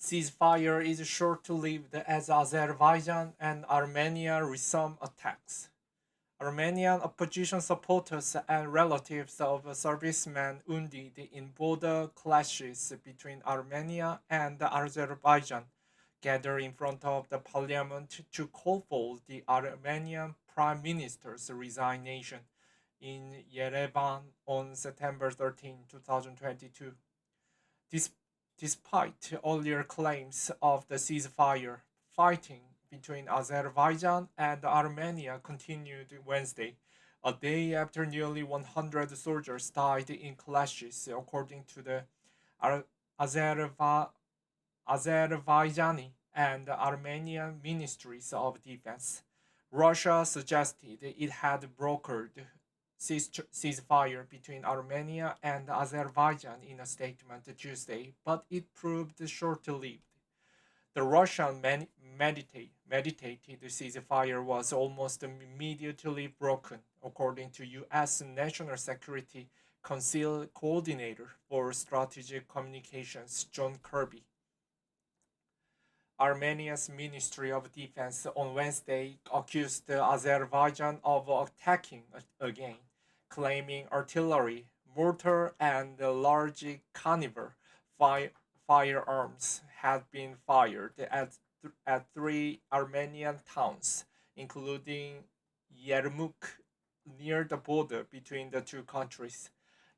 ceasefire is short-lived as Azerbaijan and Armenia resume attacks. Armenian opposition supporters and relatives of servicemen wounded in border clashes between Armenia and Azerbaijan gathered in front of the parliament to call for the Armenian Prime Minister's resignation in Yerevan on September 13, 2022. Dis- Despite earlier claims of the ceasefire, fighting between Azerbaijan and Armenia continued Wednesday, a day after nearly 100 soldiers died in clashes, according to the Ar- Azerba- Azerbaijani and Armenian ministries of defense. Russia suggested it had brokered ceasefire between Armenia and Azerbaijan in a statement Tuesday, but it proved short-lived. The Russian meditated ceasefire was almost immediately broken, according to U.S. National Security Council Coordinator for Strategic Communications John Kirby. Armenia's Ministry of Defense on Wednesday accused Azerbaijan of attacking again, claiming artillery, mortar, and large caliber firearms had been fired at three Armenian towns, including Yermuk, near the border between the two countries.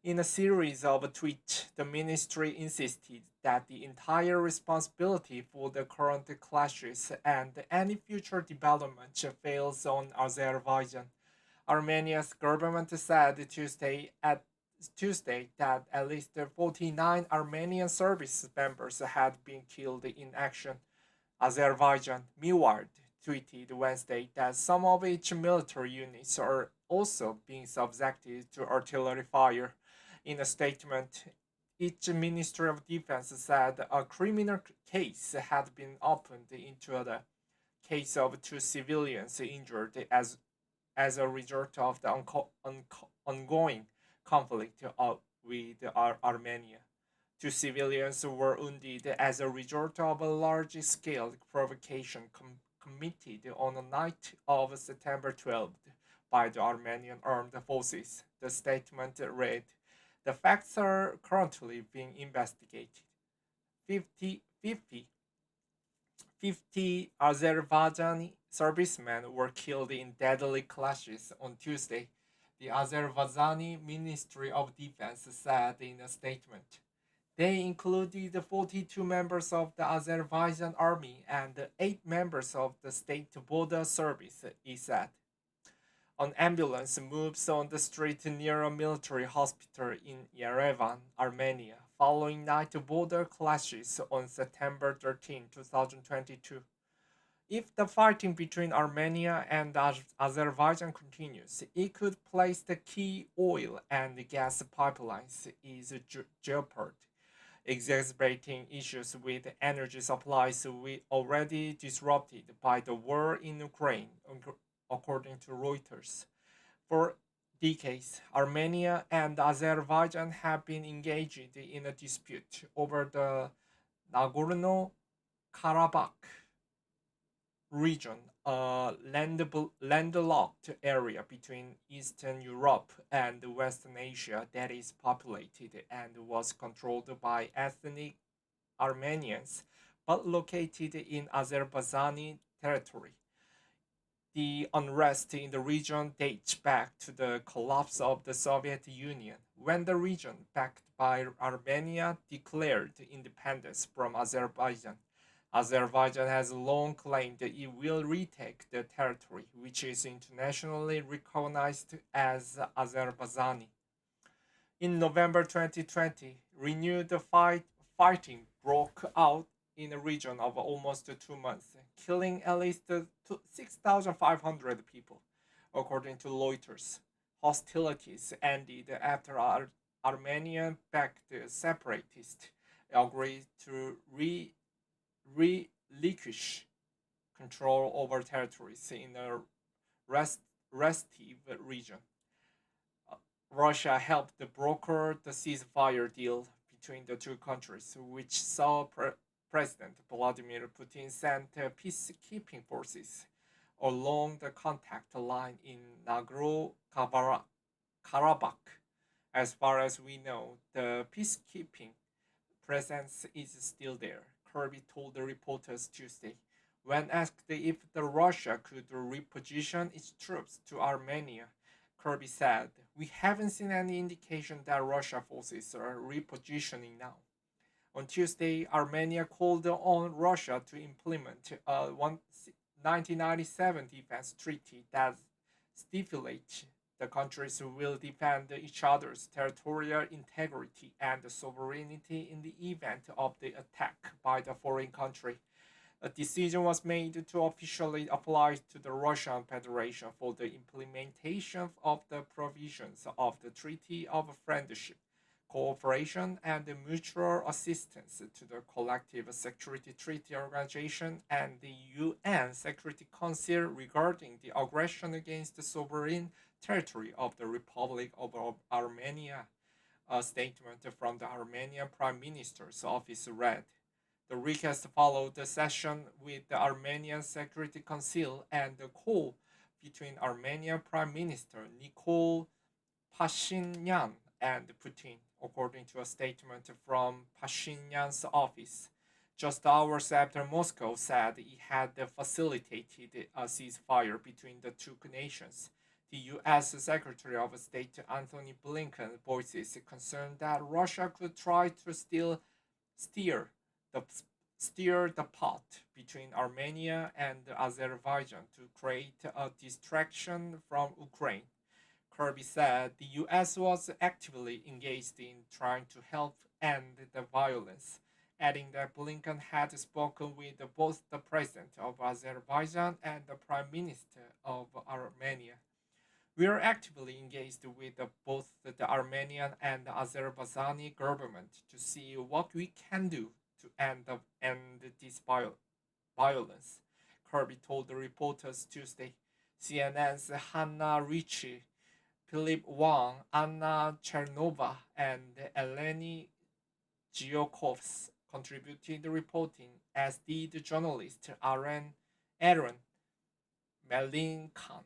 In a series of tweets, the ministry insisted that the entire responsibility for the current clashes and any future development falls on Azerbaijan. Armenia's government said Tuesday that at least 49 Armenian service members had been killed in action. Azerbaijan, meanwhile, tweeted Wednesday that some of its military units are also being subjected to artillery fire. In a statement, each Ministry of Defense said a criminal case had been opened into the case of two civilians injured as a result of the ongoing conflict with Armenia. Two civilians were wounded as a result of a large-scale provocation committed on the night of September 12th by the Armenian armed forces. The statement read, "The facts are currently being investigated. 50 Azerbaijani servicemen were killed in deadly clashes on Tuesday," the Azerbaijani Ministry of Defense said in a statement. They included 42 members of the Azerbaijan army and 8 members of the state border service, it said. An ambulance moves on the street near a military hospital in Yerevan, Armenia, following night border clashes on September 13, 2022. If the fighting between Armenia and Azerbaijan continues, it could place the key oil and gas pipelines in jeopardy, exacerbating issues with energy supplies already disrupted by the war in Ukraine, according to Reuters. For decades, Armenia and Azerbaijan have been engaged in a dispute over the Nagorno Karabakh region, a landlocked area between Eastern Europe and Western Asia that is populated and was controlled by ethnic Armenians but located in Azerbaijani territory. The unrest in the region dates back to the collapse of the Soviet Union, when the region, backed by Armenia, declared independence from Azerbaijan. Azerbaijan has long claimed that it will retake the territory, which is internationally recognized as Azerbaijani. In November 2020, renewed fighting broke out in a region of almost 2 months, killing at least 6,500 people, according to Reuters. Hostilities ended after Armenian-backed separatists agreed to relinquish control over territories in a restive region. Russia helped broker the ceasefire deal between the two countries, which saw President Vladimir Putin sent peacekeeping forces along the contact line in Nagorno-Karabakh. As far as we know, the peacekeeping presence is still there, Kirby told the reporters Tuesday. When asked if the Russia could reposition its troops to Armenia, Kirby said, "We haven't seen any indication that Russia forces are repositioning now." On Tuesday, Armenia called on Russia to implement a 1997 defense treaty that stipulates the countries will defend each other's territorial integrity and sovereignty in the event of the attack by the foreign country. A decision was made to officially apply to the Russian Federation for the implementation of the provisions of the Treaty of Friendship, Cooperation, and Mutual Assistance to the Collective Security Treaty Organization and the UN Security Council regarding the aggression against the sovereign territory of the Republic of Armenia. A statement from the Armenian Prime Minister's office read, "The request followed the session with the Armenian Security Council and the call between Armenian Prime Minister Nikol Pashinyan and Putin," according to a statement from Pashinyan's office. Just hours after Moscow said it had facilitated a ceasefire between the two nations, the U.S. Secretary of State Antony Blinken voices concern that Russia could try to still steer the pot between Armenia and Azerbaijan to create a distraction from Ukraine. Kirby said the U.S. was actively engaged in trying to help end the violence, adding that Blinken had spoken with both the president of Azerbaijan and the prime minister of Armenia. "We are actively engaged with both the Armenian and the Azerbaijani government to see what we can do to end this violence," Kirby told the reporters Tuesday. CNN's Hannah Ritchie, Philip Wang, Anna Chernova, and Eleni Giokovs contributed reporting, as did journalist Aaron Malinkan.